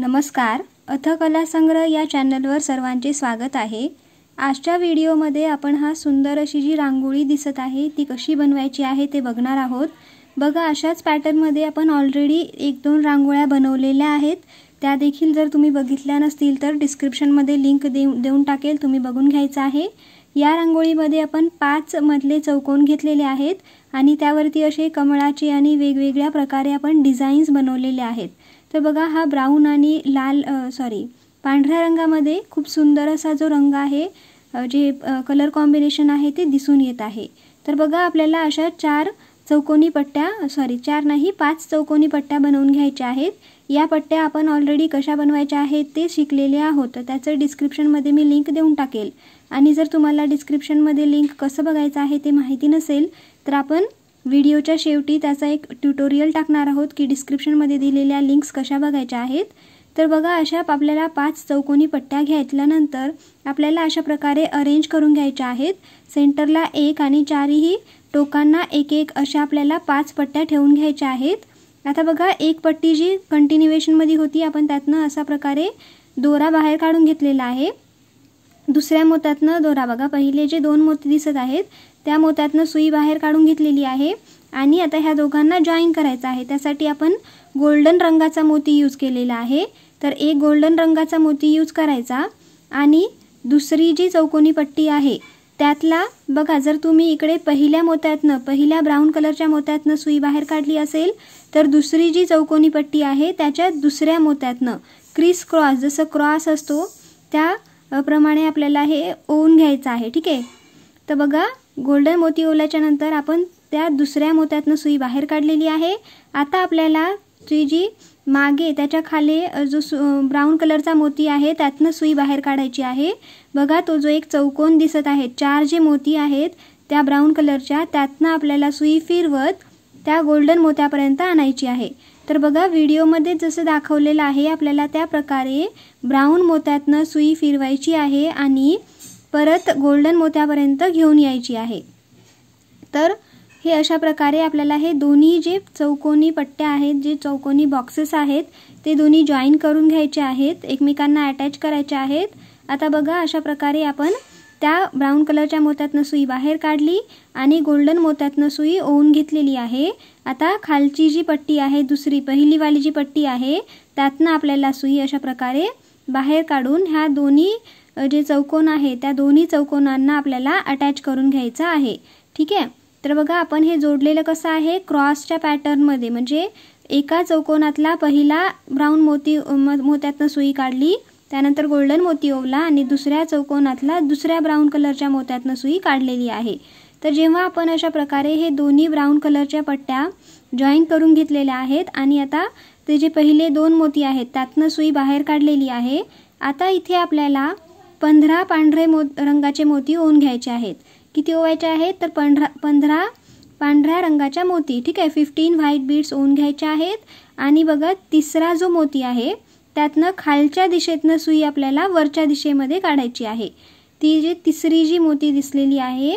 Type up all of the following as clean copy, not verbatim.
नमस्कार, अथ कला संग्रह या चॅनलवर सर्वांचे स्वागत आहे। आजच्या व्हिडिओमध्ये आपण हा सुंदर अशी जी रांगोळी दिसत आहे ती कशी बनवायची आहे ते बघणार आहोत। बघा, अशाच पॅटर्नमध्ये आपण ऑलरेडी 1-2 रांगोळ्या बनवलेल्या आहेत। त्या देखील जर तुम्ही बघितल्या नसतील तर डिस्क्रिप्शनमध्ये लिंक देऊन टाकेल, तुम्ही बघून घ्यायचं आहे। या रांगोळीमध्ये आपण 5 मधले चौकोन घेतलेले आहेत आणि त्यावरती असे कमळाचे आणि वेगवेगळ्या प्रकारे आपण डिझाईन्स बनवलेले आहेत। तर बघा, हा ब्राउन आणि पांढऱ्या रंगामध्ये खूप सुंदर असा जो रंग आहे, जे कलर कॉम्बिनेशन आहे ते दिसून येत आहे। तर बघा, आपल्याला अशा 5 चौकोनी पट्ट्या बनवून घ्यायच्या आहेत। या पट्ट्या आपण ऑलरेडी कशा बनवायच्या आहेत ते शिकलेले आहोत, त्याचं डिस्क्रिप्शनमध्ये मी लिंक देऊन टाकेल। आणि जर तुम्हाला डिस्क्रिप्शनमध्ये लिंक कसं बघायचं आहे ते माहिती नसेल तर आपण व्हिडिओच्या शेवटी त्याचा एक ट्युटोरियल टाकणार आहोत की डिस्क्रिप्शनमध्ये दिलेल्या लिंक्स कशा बघायच्या आहेत। तर बघा, अशा आपल्याला 5 चौकोनी पट्ट्या घेतल्यानंतर आपल्याला अशा प्रकारे अरेंज करून घ्यायच्या आहेत। सेंटरला 1 आणि चारही टोकांना 1-1 अशा आपल्याला 5 पट्ट्या ठेवून घ्यायच्या आहेत। आता बघा, एक पट्टी जी कंटिन्युएशन मध्ये होती आपण त्यातनं अशा प्रकारे दोरा बाहेर काढून घेतलेला आहे। दुसऱ्या मोत्यातनं दोरा, बघा पहिले जे 2 मोती दिसत आहेत त्या मोत्यातनं सुई बाहेर काढून घेतलेली आहे आणि आता ह्या दोघांना जॉईन करायचं आहे। त्यासाठी आपण गोल्डन रंगाचा मोती यूज केलेला आहे। तर एक गोल्डन रंगाचा मोती यूज करायचा आणि दुसरी जी चौकोनी पट्टी आहे त्यातला बघा, जर तुम्ही इकडे पहिल्या ब्राउन कलरच्या मोत्यातनं सुई बाहेर काढली असेल तर दुसरी जी चौकोनी पट्टी आहे त्याच्या दुसऱ्या मोत्यातनं क्रिस क्रॉस, जसं क्रॉस असतो त्या प्रमाणे आपल्याला हे ओवून घ्यायचं आहे। ठीक आहे, तर बघा, गोल्डन मोती ओवल्याच्या नंतर आपण त्या दुसऱ्या मोत्यातनं सुई बाहेर काढलेली आहे। आता आपल्याला जी मागे त्याच्या खाली जो ब्राउन कलरचा मोती आहे त्यातनं सुई बाहेर काढायची आहे। बघा, तो जो एक चौकोन दिसत आहे, 4 जे मोती आहेत त्या ब्राउन कलरच्या त्यातनं आपल्याला सुई फिरवत त्या गोल्डन मोत्यापर्यंत आणायची आहे। तर बघा, व्हिडिओमध्ये जसं दाखवलेलं आहे आपल्याला त्या प्रकारे ब्राउन मोत्यातनं सुई फिरवायची आहे आणि परत गोल्डन मोत्यापर्यंत घेऊन यायची आहे। तर हे अशा प्रकारे आपल्याला हे दोन्ही जे चौकोनी पट्ट्या आहेत, जे चौकोनी बॉक्सेस आहेत ते दोन्ही जॉईन करून घ्यायचे आहेत, एकमेकांना अटॅच करायचे आहेत। आता बघा, अशा प्रकारे आपण त्या ब्राउन कलरच्या मोत्यातनं सुई बाहेर काढली आणि गोल्डन मोत्यातनं सुई ओवून घेतलेली आहे। आता खालची जी पट्टी आहे, पहिली वाली जी पट्टी आहे त्यातनं आपल्याला सुई अशा प्रकारे बाहेर काढून ह्या दोन्ही जे चौकोन आहे त्या दोन्ही चौकोनांना आपल्याला अटॅच करून घ्यायचं आहे। ठीक आहे, तर बघा, आपण हे जोडलेलं कसं आहे, क्रॉसच्या पॅटर्नमध्ये, म्हणजे एका चौकोनातला पहिला ब्राउन मोत्यातनं सुई काढली, त्यानंतर गोल्डन मोती ओवला आणि दुसऱ्या चौकोनातला दुसऱ्या ब्राउन कलरच्या मोत्यातनं सुई काढलेली आहे। तर जेव्हा आपण अशा प्रकारे हे दोन्ही ब्राउन कलरच्या पट्ट्या जॉईन करून घेतलेल्या आहेत आणि आता ते जे पहिले 2 मोती आहेत त्यातनं सुई बाहेर काढलेली आहे, आता इथे आपल्याला 15 पांढरे रंगाचे मोती ओवून घ्यायचे आहेत। किती ओवायचे आहेत तर 15 पांढऱ्या रंगाच्या मोती। ठीक आहे, 15 व्हाईट बीड्स ओवून घ्यायचे आहेत आणि बघा, तिसरा जो मोती आहे त्यातनं खालच्या दिशेतनं सुई आपल्याला वरच्या दिशेमध्ये काढायची आहे। ती जी तिसरी जी मोती दिसलेली आहे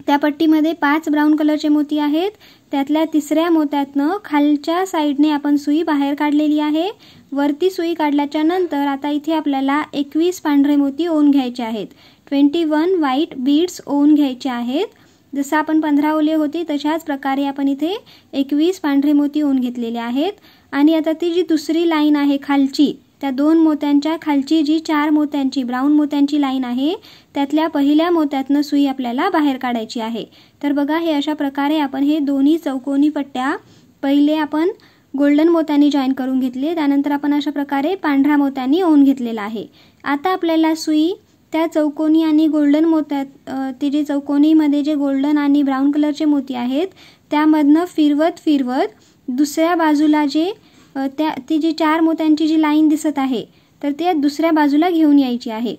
त्या पट्टीमध्ये 5 ब्राउन कलरचे मोती आहेत, त्यातल्या तिसऱ्या मोत्यातनं खालच्या साईडने आपण सुई बाहेर काढलेली आहे। वरती सुई काढल्याच्या नंतर आता इथे आपल्याला 21 पांढरे मोती ओवून घ्यायचे आहेत, 21 व्हाईट बीड्स ओवून घ्यायचे आहेत। जसं आपण 15 ओले होते तशाच प्रकारे आपण इथे 21 पांढरे मोती ओवून घेतलेले आहेत। आणि आता ती जी दुसरी लाईन आहे खालची, त्या 2 मोत्यांच्या खालची जी 4 मोत्यांची ब्राउन मोत्यांची लाईन आहे त्यातल्या पहिल्या मोत्यातनं सुई आपल्याला बाहेर काढायची आहे। तर बघा, हे अशा प्रकारे आपण हे दोन्ही चौकोनी पट्ट्या पहिले आपण गोल्डन मोत्यांनी जॉईन करून घेतले, त्यानंतर आपण अशा प्रकारे पांढऱ्या मोत्यांनी ओवून घेतलेला आहे। आता आपल्याला सुई त्या चौकोनी आणि गोल्डन मोत्यात ते जे चौकोनीमध्ये जे गोल्डन आणि ब्राउन कलरचे मोती आहेत त्यामधनं फिरवत दुसऱ्या बाजूला ती जी 4 मोत्यांची जी लाईन दिसत आहे तर ते दुसऱ्या बाजूला घेऊन यायची आहे।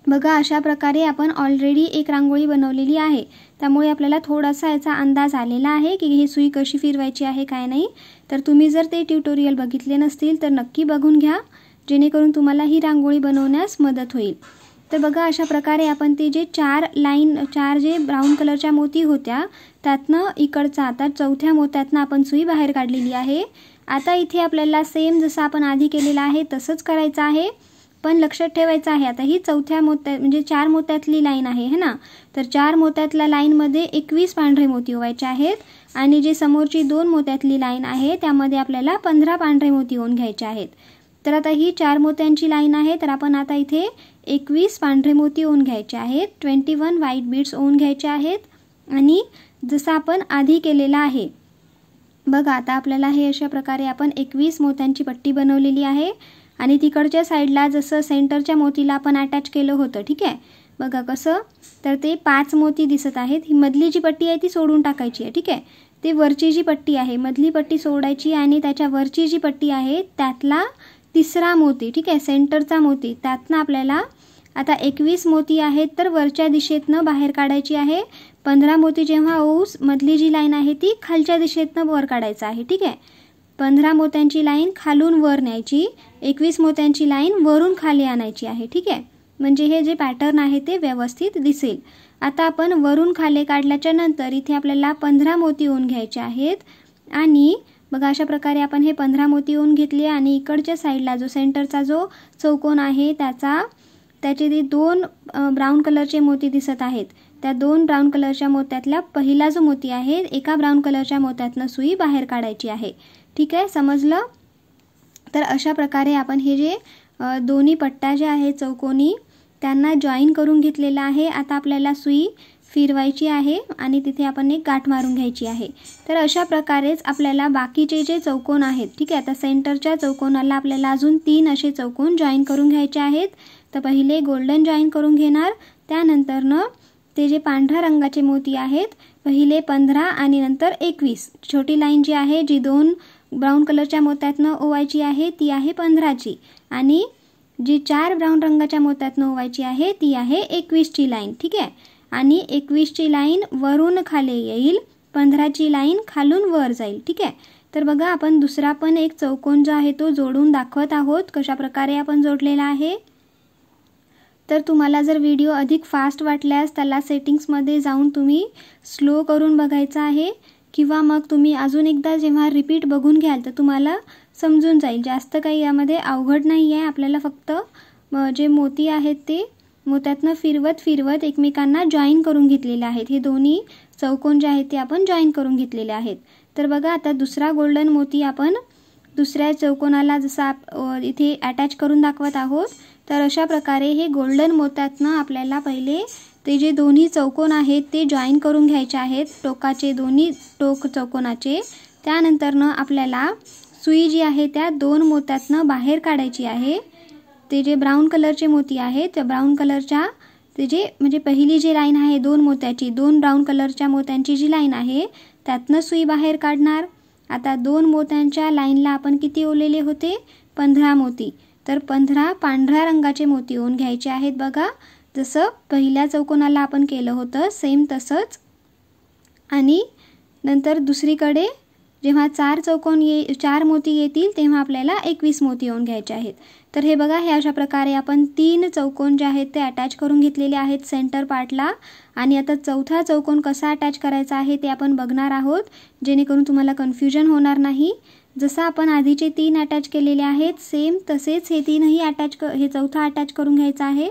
बघा, अशा प्रकारे आपण ऑलरेडी एक रांगोळी बनवलेली आहे, त्यामुळे आपल्याला थोडासा याचा अंदाज आलेला आहे की ही सुई कशी फिरवायची आहे काय नाही। तर तुम्ही जर ते ट्युटोरियल बघितले नसतील तर नक्की बघून घ्या, जेणेकरून तुम्हाला ही रांगोळी बनवण्यास मदत होईल। तर बघा, अशा प्रकारे आपण ते जे 4 जे ब्राउन कलरच्या मोती होत्या त्यातनं इकडचा आता चौथ्या मोत्यातनं आपण सुई बाहेर काढलेली आहे आता इथे आपल्याला सेम जसं आपण आधी केलेलं आहे तसंच करायचं आहे, पण लक्षात ठेवायचं आहे आता ही चौथ्या मोत्यात म्हणजे 4 मोत्यातली लाईन आहे है ना, तर 4 मोत्यातल्या लाईनमध्ये 21 पांढरे मोती ओवायचे आहेत आणि जे समोरची 2 मोत्यातली लाईन आहे त्यामध्ये आपल्याला 15 पांढरे मोती ओवून घ्यायचे आहेत। तर आता ही 4 मोत्यांची लाईन आहे, तर आपण आता इथे 21 पांढरे मोती ओवून घ्यायचे आहेत, 21 व्हाईट बीड्स ओवून घ्यायचे आहेत आणि जसं आपण आधी केलेलं आहे बघा। आता आपल्याला हे अशा प्रकारे आपण 21 मोत्यांची पट्टी बनवलेली आहे आणि तिकडच्या साईडला जसं सेंटरच्या मोतीला आपण अटॅच केलं होतं, ठीक आहे बघा कसं, तर ते 5 मोती दिसत आहेत। ही मधली जी पट्टी आहे ती सोडून टाकायची आहे, ठीक आहे। ते वरची जी पट्टी आहे मधली पट्टी सोडायची आणि त्याच्या वरची जी पट्टी आहे त्यातला तिसरा मोती, ठीक आहे, सेंटरचा मोती, त्यातनं आपल्याला आता 21 मोती आहेत तर वरच्या दिशेतनं बाहेर काढायची आहे। 15 मोती जेव्हा ओऊस मधली जी लाईन आहे ती खालच्या दिशेतनं वर काढायचं आहे, ठीक आहे। 15 मोत्यांची लाईन खालून वर न्यायची, 21 मोत्यांची लाईन वरून खाली आणायची आहे, ठीक आहे, म्हणजे हे जे पॅटर्न आहे ते व्यवस्थित दिसेल। आता आपण वरून खाली काढल्याच्या नंतर इथे आपल्याला 15 मोती ओवून घ्यायचे आहेत आणि बघा अशा प्रकारे आपण हे 15 मोती ओवून घेतले आणि इकडच्या साईडला जो सेंटरचा जो चौकोन आहे त्याचे ते 2 ब्राऊन कलरचे मोती दिसत आहेत, त्या 2 ब्राऊन कलरच्या मोत्यातला पहिला जो मोती आहे एका ब्राऊन कलरच्या मोत्यातनं सुई बाहेर काढायची आहे, ठीक आहे, समजलं। तर अशा प्रकारे आपण हे जे दोन्ही पट्ट्या ज्या आहेत चौकोनी त्यांना जॉईन करून घेतलेला आहे। आता आपल्याला सुई फिरवायची आहे आणि तिथे आपण एक गाठ मारून घ्यायची आहे। तर अशा प्रकारेच आपल्याला बाकीचे जे चौकोन आहेत, ठीक आहे, आता सेंटरच्या चौकोनाला आपल्याला अजून 3 असे चौकोन जॉईन करून घ्यायचे आहेत। तर पहिले गोल्डन जॉईन करून घेणार, त्यानंतरनं ते जे पांढऱ्या रंगाचे मोती आहेत पहिले 15 आणि नंतर 21, छोटी लाईन जी आहे जी 2 ब्राऊन कलरच्या मोत्यातनं ओवायची आहे ती आहे 15ची आणि जी 4 ब्राऊन रंगाच्या मोत्यातनं ओवायची आहे ती आहे 21ची लाईन, ठीक आहे। आणि 21ची लाईन वरून खाली येईल, 15ची लाईन खालून वर जाईल, ठीक आहे। तर बघा आपण दुसरा पण एक चौकोन जो आहे तो जोडून दाखवत आहोत, कशा प्रकारे आपण जोडलेला आहे। तर तुम्हाला जर व्हिडिओ अधिक फास्ट वाटल्यास त्याला सेटिंग्समध्ये जाऊन तुम्ही स्लो करून बघायचा आहे किंवा मग तुम्ही अजून एकदा जेव्हा रिपीट बघून घ्याल तर तुम्हाला समजून जाईल। जास्त काही यामध्ये अवघड नाही आहे, आपल्याला फक्त जे मोती आहेत ते मोत्यातनं फिरवत एकमेकांना जॉईन करून घेतलेले आहेत। हे दोन्ही चौकोन जे आहेत ते आपण जॉईन करून घेतलेले आहेत। तर बघा आता दुसरा गोल्डन मोती आपण दुसऱ्या चौकोनाला जसा इथे अटॅच करून दाखवत आहोत, तर अशा प्रकारे हे गोल्डन मोत्यातनं आपल्याला पहिले ते जे दोन्ही चौकोन आहेत ते जॉईन करून घ्यायचे आहेत, टोकाचे दोन्ही टोक चौकोनाचे। त्यानंतरनं आपल्याला सुई जी आहे त्या 2 मोत्यातनं बाहेर काढायची आहे। ते जे ब्राऊन कलरचे मोती आहेत त्या ब्राऊन कलरच्या ते जे म्हणजे पहिली जी लाईन आहे 2 मोत्याची, 2 ब्राऊन कलरच्या मोत्यांची जी लाईन आहे त्यातनं सुई बाहेर काढणार। आता 2 मोत्यांच्या लाईनला आपण किती ओवलेले होते, 15 मोती, तर 15 पांढऱ्या रंगाचे मोती ओवून घ्यायचे आहेत बघा, जसं पहिल्या चौकोनाला आपण केलं होतं सेम तसंच। आणि नंतर दुसरीकडे जेव्हा 4 मोती येतील तेव्हा आपल्याला 21 मोती ओवून घ्यायचे आहेत। तर हे बघा हे अशा प्रकारे आपण 3 चौकोन जे आहेत ते अटॅच करून घेतलेले आहेत सेंटर पार्टला आणि आता चौथा चौकोन कसा अटॅच करायचा आहे ते आपण बघणार आहोत, जेणेकरून तुम्हाला कन्फ्युजन होणार नाही। जसं आपण आधीचे 3 अटॅच केलेले आहेत सेम तसेच हे 3ही हे चौथा अटॅच करून घ्यायचा आहे।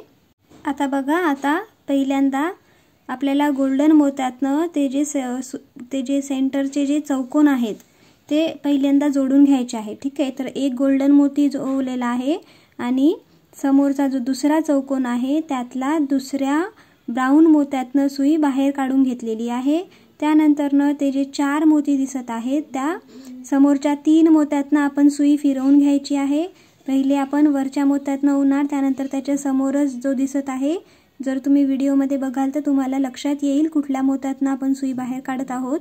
आता बघा आता पहिल्यांदा आपल्याला गोल्डन मोत्यातनं ते जे सेंटरचे जे चौकोन आहेत ते पहिल्यांदा जोडून घ्यायचे आहे, ठीक आहे। तर एक गोल्डन मोती जो ओवलेला आहे आणि समोरचा जो दुसरा चौकोन आहे त्यातला दुसऱ्या ब्राऊन मोत्यातनं सुई बाहेर काढून घेतलेली आहे। त्यानंतरनं ते जे 4 मोती दिसत आहेत त्या समोरच्या 3 मोत्यातनं आपण सुई फिरवून घ्यायची आहे। पहिले आपण वरच्या मोत्यातनं ओवणार, त्यानंतर त्याच्या समोरच जो दिसत आहे, जर तुम्ही व्हिडिओमध्ये बघाल तर तुम्हाला लक्षात येईल कुठल्या मोत्यातनं आपण सुई बाहेर काढत आहोत।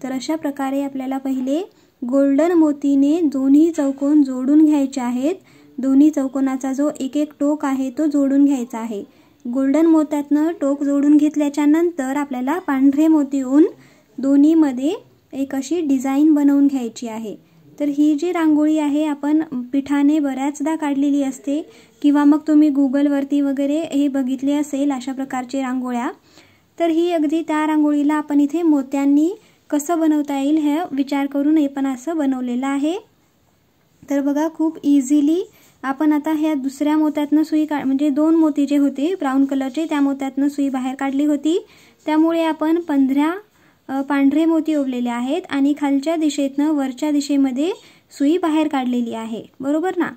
तर अशा प्रकारे आपल्याला पहिले गोल्डन मोतीने दोन्ही चौकोन जोडून घ्यायचे आहेत। दोन्ही चौकोनाचा जो एक टोक आहे तो जोडून घ्यायचा आहे। गोल्डन मोत्यातनं टोक जोडून घेतल्याच्या नंतर आपल्याला पांढरे मोती ओवून दोन्हीमध्ये एक अशी डिझाईन बनवून घ्यायची आहे। तर ही जी रांगोळी आहे आपण पिठाने बऱ्याचदा काढलेली असते किंवा मग तुम्ही गुगलवरती वगैरे हे बघितले असेल अशा प्रकारचे रांगोळ्या। तर ही अगदी त्या रांगोळीला आपण इथे मोत्यांनी कसं बनवता येईल हे विचार करून हे पण असं बनवलेलं आहे। तर बघा खूप इझिली आपण आता ह्या दुसऱ्या मोत्यातनं सुई म्हणजे 2 मोती जे होते ब्राऊन कलरचे त्या मोत्यातनं सुई बाहेर काढली होती. त्यामुळे आपण 15 पांढरे मोती ओवलेले आहेत आणि खालच्या दिशेतनं वरच्या दिशेमध्ये सुई बाहेर काढलेली आहे, बरोबर ना.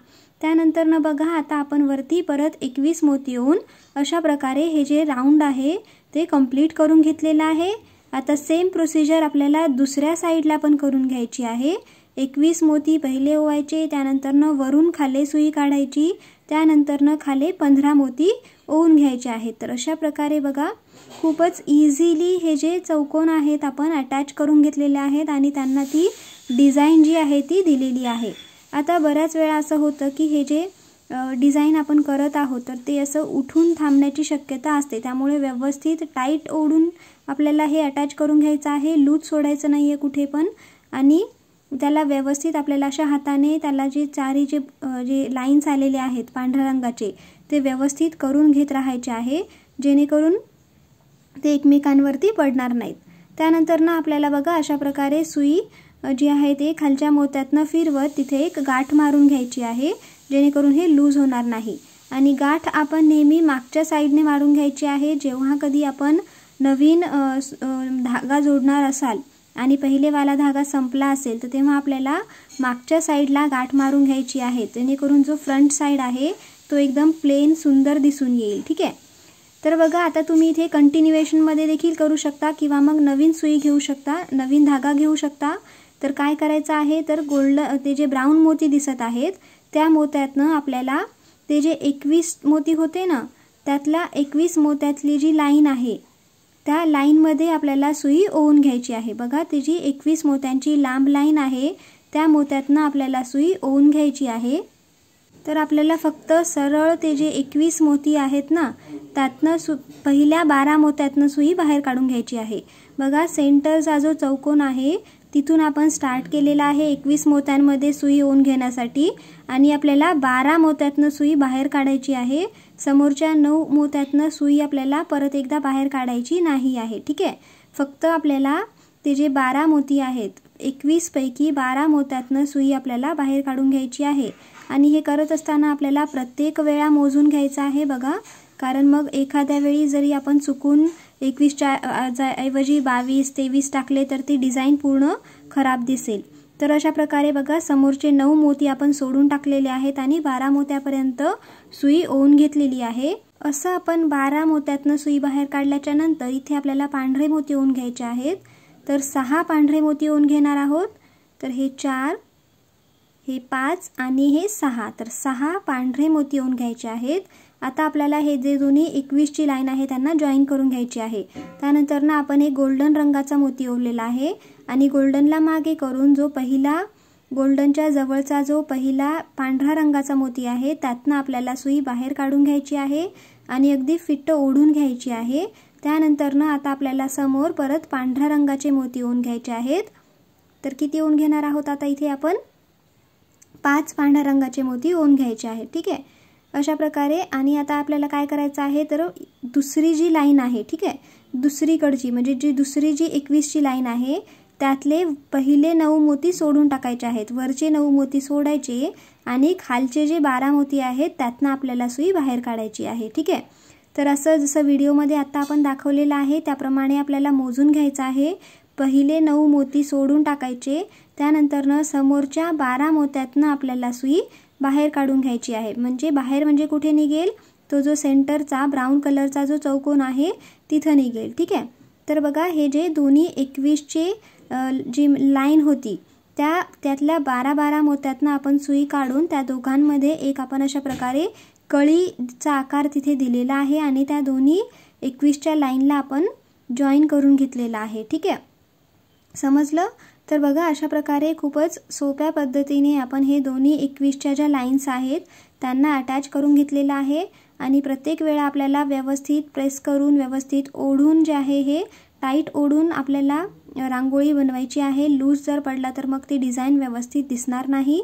त्यानंतर ना बघा आता आपण वरती परत 21 मोती ओवून अशा प्रकारे हे जे राऊंड आहे ते कंप्लीट करून घेतलेलं आहे. आता सेम प्रोसिजर आपल्याला दुसऱ्या साईडला पण करून घ्यायची आहे. 21 मोती पहिले ओवायचे, त्यानंतरनं वरून खाली सुई काढायची, त्यानंतरनं खाली 15 मोती ओवून घ्यायचे आहेत. तर अशा प्रकारे बघा खूपच इझिली हे जे चौकोन आहेत आपण अटॅच करून घेतलेले आहेत आणि त्यांना ती डिझाईन जी आहे ती दिलेली आहे. आता बऱ्याच वेळा असं होतं की हे जे डिझाईन आपण करत आहोत तर ते असं उठून थांबण्याची शक्यता असते. त्यामुळे व्यवस्थित टाईट ओढून आपल्याला हे अटॅच करून घ्यायचं आहे. लूज सोडायचं नाही आहे कुठे पण आणि त्याला व्यवस्थित आपल्याला अशा हाताने त्याला जे चारी जे लाईन्स आलेले आहेत पांढऱ्या रंगाचे ते व्यवस्थित करून घेत राहायचे आहे, जेणेकरून ते एकमेकांवरती पडणार नाहीत. त्यानंतर ना आपल्याला बघा अशा प्रकारे सुई जी आहे ते खालच्या मोत्यातनं फिरवत तिथे एक गाठ मारून घ्यायची आहे, जेणेकरून हे लूज होणार नाही. आणि गाठ आपण नेहमी मागच्या साईडने मारून घ्यायची आहे. जेव्हा कधी आपण नवीन धागा जोडणार असाल आणि पहिलेवाला धागा संपला असेल तर तेव्हा आपल्याला मागच्या साईडला गाठ मारून घ्यायची आहे, जेणेकरून जो फ्रंट साईड आहे तो एकदम प्लेन सुंदर दिसून येईल. ठीक आहे. तर बघा आता तुम्ही इथे कंटिन्युएशनमध्ये देखील करू शकता किंवा मग नवीन सुई घेऊ शकता, नवीन धागा घेऊ शकता. तर काय करायचं आहे तर ते जे ब्राऊन मोती दिसत आहेत त्या मोत्यातनं आपल्याला ते जे 21 मोती होते ना त्यातल्या 21 मोत्यातली जी लाईन आहे त्या लाईनमध्ये आपल्याला सुई ओवून घ्यायची आहे. बघा ती जी 21 मोत्यांची लांब लाईन आहे त्या मोत्यातनं आपल्याला सुई ओवून घ्यायची आहे. तर आपल्याला फक्त सरळ ते जे 21 मोती आहेत ना त्यातनं पहिल्या 12 मोत्यातनं सुई बाहेर काढून घ्यायची आहे. बघा सेंटरचा जो चौकोन आहे तिथून आपण स्टार्ट केलेला आहे 21 मोत्यांमध्ये सुई ओवून घेण्यासाठी आणि आपल्याला 12 मोत्यातनं सुई बाहेर काढायची आहे. समोरच्या 9 मोत्यातनं सुई आपल्याला परत एकदा बाहेर काढायची नाही आहे. ठीक आहे. फक्त आपल्याला ते जे 12 मोती आहेत 21 पैकी 12 मोत्यातनं सुई आपल्याला बाहेर काढून घ्यायची आहे. आणि हे करत असताना आपल्याला प्रत्येक वेळा मोजून घ्यायचं आहे बघा, कारण मग एखाद्या वेळी जरी आपण चुकून 21च्या ऐवजी 22, 23 टाकले तर ती डिझाईन पूर्ण खराब दिसेल. तर अशा प्रकारे बघा समोरचे 9 मोती आपण सोडून टाकलेले आहेत आणि 12 मोत्यापर्यंत सुई ओवून घेतलेली आहे. असं आपण 12 मोत्यातनं सुई बाहेर काढल्याच्या नंतर इथे आपल्याला पांढरे मोती ओवून घ्यायचे आहेत. तर 6 पांढरे मोती ओवून घेणार आहोत. तर हे 4, हे 5 आणि हे 6. तर 6 पांढरे मोती ओवून घ्यायचे आहेत. आता आपल्याला हे जे दोन्ही 21ची लाईन आहे त्यांना जॉईन करून घ्यायची आहे. त्यानंतर ना आपण एक गोल्डन रंगाचा मोती ओवलेला आहे आणि गोल्डनला मागे करून जो पहिला गोल्डनच्या जवळचा जो पहिला पांढरा रंगाचा मोती आहे त्यातनं आपल्याला सुई बाहेर काढून घ्यायची आहे आणि अगदी फिट्ट ओढून घ्यायची आहे. त्यानंतर ना आता आपल्याला समोर परत पांढऱ्या रंगाचे मोती ओवून घ्यायचे आहेत. तर किती ओवून घेणार आहोत आता इथे आपण 5 पांढऱ्या रंगाचे मोती ओवून घ्यायचे आहेत. ठीक आहे. अशा प्रकारे आणि आता आपल्याला काय करायचं आहे तर दुसरी जी लाईन आहे ठीक आहे दुसरीकडची म्हणजे जी दुसरी जी 21ची लाईन आहे त्यातले पहिले 9 मोती सोडून टाकायचे आहेत. वरचे 9 मोती सोडायचे आणि खालचे जे 12 मोती आहेत त्यातनं आपल्याला सुई बाहेर काढायची आहे. ठीक आहे. तर असं जसं व्हिडिओमध्ये आता आपण दाखवलेलं आहे त्याप्रमाणे आपल्याला मोजून घ्यायचं आहे. पहिले 9 मोती सोडून टाकायचे, त्यानंतरनं समोरच्या 12 मोत्यातनं आपल्याला सुई बाहेर काढून घ्यायची आहे. म्हणजे बाहेर म्हणजे कुठे निघेल तो जो सेंटरचा ब्राऊन कलरचा जो चौकोन आहे तिथं निघेल. ठीक आहे. तर बघा हे जे दोन्ही 21चे जी लाईन होती त्यातल्या 12 मोत्यातनं आपण सुई काढून त्या दोघांमध्ये एक आपण अशा प्रकारे कळीचा आकार तिथे दिलेला आहे आणि त्या दोन्ही 21च्या लाईनला आपण जॉईन करून घेतलेला आहे. ठीक आहे. समजलं. तर बघा अशा प्रकारे खूपच सोप्या पद्धतीने आपण हे दोन्ही 21च्या ज्या लाईन्स आहेत त्यांना अटॅच करून घेतलेलं आहे आणि प्रत्येक वेळा आपल्याला व्यवस्थित प्रेस करून व्यवस्थित ओढून जे आहे हे टाईट ओढून आपल्याला रांगोळी बनवायची आहे. लूज जर पडला तर मग ती डिझाईन व्यवस्थित दिसणार नाही.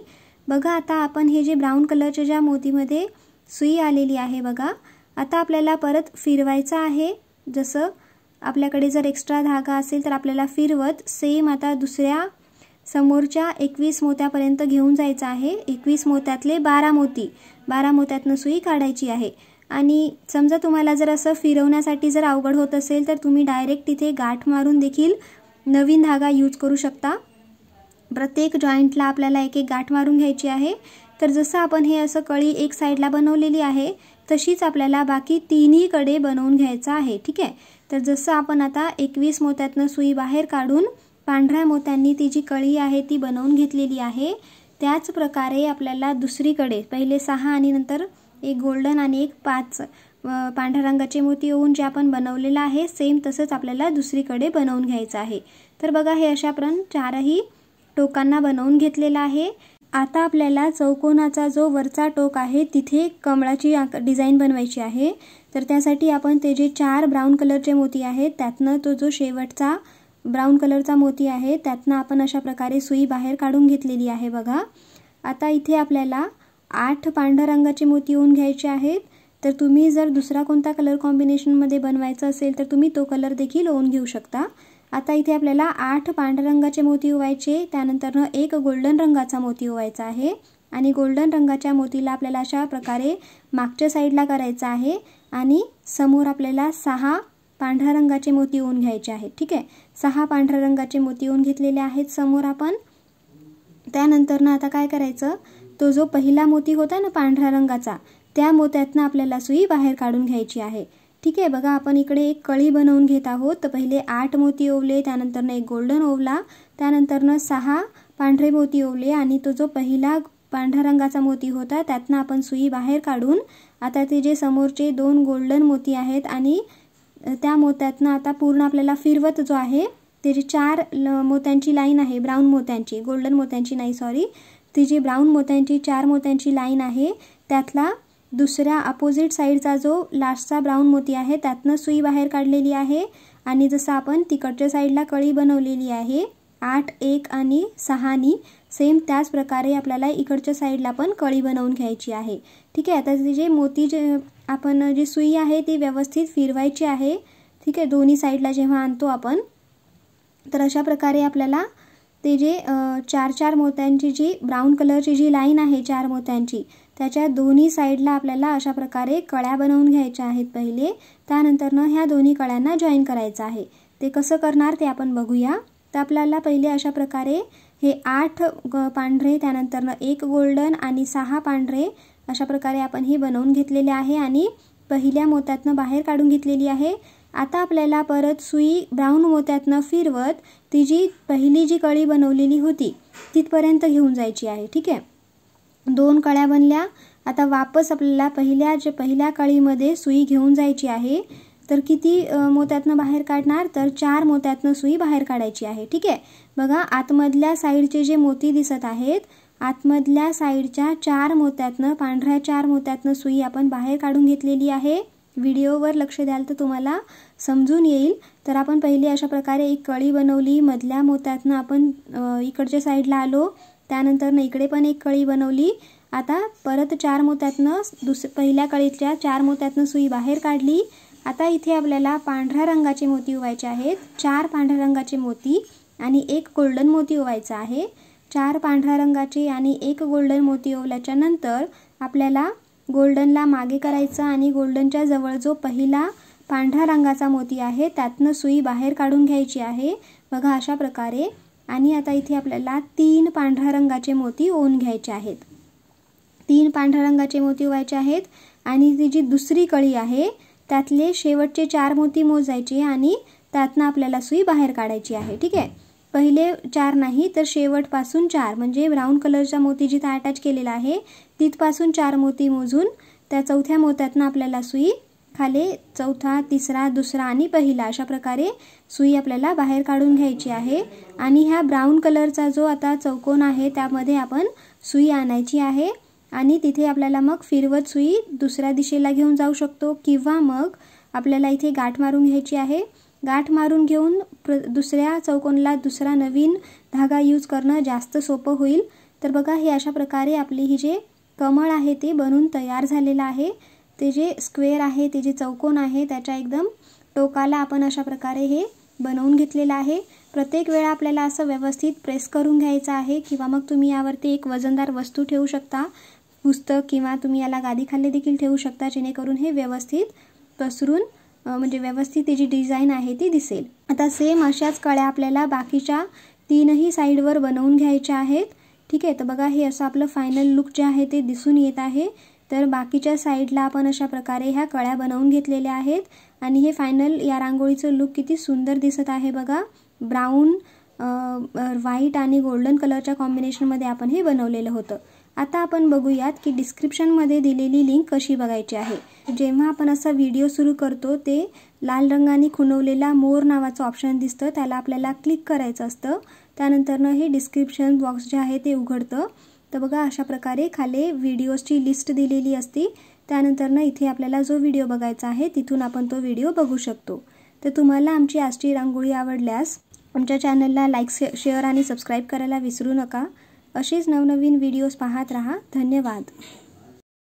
बघा आता आपण हे जे ब्राऊन कलरच्या ज्या मोतीमध्ये सुई आलेली आहे बघा, आता आपल्याला परत फिरवायचं आहे. जसं आपल्याकडे जर एक्स्ट्रा धागा असेल तर आपल्याला फिरवत सेम आता दुसऱ्या समोरच्या 21 मोत्यापर्यंत घेऊन जायचं आहे। 21 मोत्यातले 12 मोती, 12 मोत्यातनं सुई काढायची आहे। आणि समजा तुम्हाला जर असं फिरवण्यासाठी जर अवघड होत असेल तर तुम्ही डायरेक्ट तिथे गाठ मारून देखील नवीन धागा यूज करू शकता। प्रत्येक जॉईंटला आपल्याला एक एक गाठ मारून घ्यायची आहे। तर जसं आपण हे असं कळी एक साईडला बनवलेली आहे तशीच आपल्याला बाकी तिन्ही कडे बनवून घ्यायचं आहे, ठीक आहे। तर जसं आपण आता 21 मोत्यातनं सुई बाहेर काढून पांढऱ्या मोत्यांनी ती जी कळी आहे ती बनवून घेतलेली आहे, त्याच प्रकारे आपल्याला दुसरीकडे पहिले 6 आणि नंतर एक गोल्डन आणि एक 5 पांढऱ्या रंगाचे मोती येऊन जे आपण बनवलेलं आहे सेम तसंच आपल्याला दुसरीकडे बनवून घ्यायचं आहे। तर बघा हे अशा प्रकारे चारही टोकांना बनवून घेतलेला आहे। आता आपल्याला चौकोनाचा जो वरचा टोक आहे तिथे कमळाची डिझाइन बनवायची आहे। तर त्यासाठी आपण ते जे 4 ब्राऊन कलरचे मोती आहेत त्यातनं तो जो शेवटचा ब्राऊन कलरचा मोती आहे त्यातनं आपण अशा प्रकारे सुई बाहेर काढून घेतलेली आहे बघा। आता इथे आपल्याला 8 पांढऱ्या रंगाचे मोती येऊन घ्यायचे आहेत। तर तुम्ही जर दुसरा कोणता कलर कॉम्बिनेशन मध्ये बनवायचा असेल तर तुम्ही तो कलर देखील ओवून घेऊ शकता। आता इथे आपल्याला 8 पांढऱ्या रंगाचे मोती ओवायचे, त्यानंतर एक गोल्डन रंगाचा मोती ओवायचा आहे आणि गोल्डन रंगाच्या मोतीला आपल्याला अशा प्रकारे मागच्या साईडला करायचा आहे आणि समोर आपल्याला 6 पांढऱ्या रंगाचे मोती ओवून घ्यायचे आहेत, ठीक आहे। 6 पांढऱ्या रंगाचे मोती ओवून घेतलेले आहेत समोर आपण। त्यानंतर आता काय करायचं, तो जो पहिला मोती होता ना पांढऱ्या रंगाचा त्या मोत्यातनं आपल्याला सुई बाहेर काढून घ्यायची आहे, ठीक आहे। बघा आपण इकडे एक कळी बनवून घेत आहोत। तर पहिले 8 मोती ओवले, त्यानंतर एक गोल्डन ओवला, त्यानंतर 6 पांढरे मोती ओवले आणि तो जो पहिला पांढऱ्या रंगाचा मोती होता त्यातनं आपण सुई बाहेर काढून आता ते जे समोरचे 2 गोल्डन मोती आहेत आणि त्या मोत्यातनं आता पूर्ण आपल्याला फिरवत जो आहे ते जे 4 मोत्यांची लाईन आहे, ब्राऊन मोत्यांची, गोल्डन मोत्यांची नाही सॉरी, ती जी ब्राऊन मोत्यांची 4 मोत्यांची लाईन आहे त्यातला दुसऱ्या अपोजिट साइडचा जो लास्टचा ब्राऊन मोती आहे त्यातनं सुई बाहेर काढलेली आहे। आणि जसं आपण तिकडच्या साईडला कळी बनवलेली आहे 8, 1 आणि 6 नी सेम त्याच प्रकारे आपल्याला इकडच्या साईडला पण कळी बनवून घ्यायची आहे, ठीक आहे। आता जे मोती जे आपण जी सुई आहे ती व्यवस्थित फिरवायची आहे, ठीक आहे, दोन्ही साईडला जेव्हा आणतो आपण। तर अशा प्रकारे आपल्याला ते जे 4 मोत्यांची जी ब्राऊन कलरची जी लाईन आहे 4 मोत्यांची त्याच्या दोन्ही साईडला आपल्याला अशा प्रकारे कळ्या बनवून घ्यायच्या आहेत पहिले। त्यानंतर ह्या दोन्ही कळ्यांना जॉईन करायचं आहे। ते कसं करणार ते आपण बघूया। तर आपल्याला पहिले अशा प्रकारे हे 8 पांढरे, त्यानंतर 1 गोल्डन आणि 6 पांढरे अशा प्रकारे आपण ही बनवून घेतलेले आहे आणि पहिल्या मोत्यातनं बाहेर काढून घेतलेली आहे। आता आपल्याला परत सुई ब्राऊन मोत्यातनं फिरवत ती जी पहिली जी कळी बनवलेली होती तिथपर्यंत घेऊन जायची आहे, ठीक आहे। 2 कळ्या बनल्या, आता वापस आपल्याला पहिल्या कळीमध्ये सुई घेऊन जायची आहे। तर किती मोत्यातनं बाहेर काढणार, तर 4 मोत्यातनं सुई बाहेर काढायची आहे, ठीक आहे। बघा आतमधल्या साईडचे जे मोती दिसत आहेत, आतमधल्या साईडच्या 4 मोत्यातनं, पांढऱ्या 4 मोत्यातनं सुई आपण बाहेर काढून घेतलेली आहे। व्हिडिओवर लक्ष द्याल तर तुम्हाला समजून येईल। तर आपण पहिले अशा प्रकारे एक कळी बनवली, मधल्या मोत्यातनं आपण इकडच्या साईडला आलो, त्यानंतर इकडे पण एक कळी बनवली। आता परत 4 मोत्यातनं पहिल्या कळीतल्या 4 मोत्यातनं सुई बाहेर काढली। आता इथे आपल्याला पांढऱ्या रंगाचे मोती ओवायचे आहेत, 4 पांढऱ्या रंगाचे मोती आणि 1 गोल्डन मोती ओवायचा आहे। 4 पांढऱ्या रंगाचे आणि 1 गोल्डन मोती ओवल्याच्या नंतर आपल्याला गोल्डनला मागे करायचं आणि गोल्डनच्या जवळ जो पहिला पांढऱ्या रंगाचा मोती आहे त्यातनं सुई बाहेर काढून घ्यायची आहे, बघा अशा प्रकारे। आणि आता इथे आपल्याला 3 पांढऱ्या रंगाचे मोती ओवून घ्यायचे आहेत, 3 पांढऱ्या रंगाचे मोती ओवायचे आहेत आणि ती जी दुसरी कळी आहे त्यातले शेवटचे 4 मोती मोजायचे आणि त्यातनं आपल्याला सुई बाहेर काढायची आहे, ठीक आहे। पहिले 4 नाही तर शेवटपासून 4 म्हणजे ब्राऊन कलरचा मोती जिथे अटॅच केलेला आहे तिथपासून 4 मोती मोजून त्या चौथ्या मोत्यातनं आपल्याला सुई खाली चौथा, तिसरा, दुसरा आणि पहिला अशा प्रकारे सुई आपल्याला बाहेर काढून घ्यायची आहे। आणि ह्या ब्राऊन कलरचा जो आता चौकोन आहे त्यामध्ये आपण सुई आणायची आहे आणि तिथे आपल्याला मग फिरवत सुई दुसऱ्या दिशेला घेऊन जाऊ शकतो किंवा मग आपल्याला इथे गाठ मारून घ्यायची आहे। गाठ मारून घेऊन दुसऱ्या चौकोनला दुसरा नवीन धागा यूज करणं जास्त सोपं होईल। तर बघा हे अशा प्रकारे आपली ही जे कमळ आहे ते बनून तयार झालेलं आहे। ते जे स्क्वेअर आहे, ते जे चौकोन आहे त्याच्या एकदम टोकाला आपण अशा प्रकारे हे बनवून घेतलेला आहे। प्रत्येक वेळा आपल्याला असं व्यवस्थित प्रेस करून घ्यायचं आहे किंवा मग तुम्ही यावरती एक वजनदार वस्तू ठेवू शकता, पुस्तक, किंवा तुम्ही याला गादीखाली देखील ठेवू शकता, जेणेकरून हे व्यवस्थित पसरून म्हणजे व्यवस्थित त्याची डिझाईन आहे ती दिसेल। आता सेम अशाच कळ्या आपल्याला बाकीच्या तीनही साईडवर बनवून घ्यायच्या आहेत। ठीक आहे, तर बघा हे असं आपलं फायनल लुक जे आहे ते दिसून येत आहे। तर बाकीच्या साईडला आपण अशा प्रकारे ह्या कळ्या बनवून घेतलेल्या आहेत आणि हे फायनल या रांगोळीचं लुक किती सुंदर दिसत आहे बघा। ब्राऊन, व्हाईट आणि गोल्डन कलरच्या कॉम्बिनेशनमध्ये आपण हे बनवलेलं होतं। आता आपण बघूयात की डिस्क्रिप्शनमध्ये दिलेली लिंक कशी बघायची आहे। जेव्हा आपण असा व्हिडिओ सुरू करतो ते लाल रंगाने खुणवलेला मोर नावाचं ऑप्शन दिसतं, त्याला आपल्याला क्लिक करायचं असतं। त्यानंतरनं हे डिस्क्रिप्शन बॉक्स जे आहे ते उघडतं। तर बघा अशा प्रकारे खाली व्हिडिओजची लिस्ट दिलेली असते। त्यानंतरनं इथे आपल्याला जो व्हिडिओ बघायचा आहे तिथून आपण तो व्हिडिओ बघू शकतो। तर तुम्हाला आमची आजची रांगोळी आवडल्यास आमच्या चॅनलला लाईक, शेअर आणि सबस्क्राईब करायला विसरू नका। अशीच नवनवीन व्हिडिओज पाहत रहा। धन्यवाद।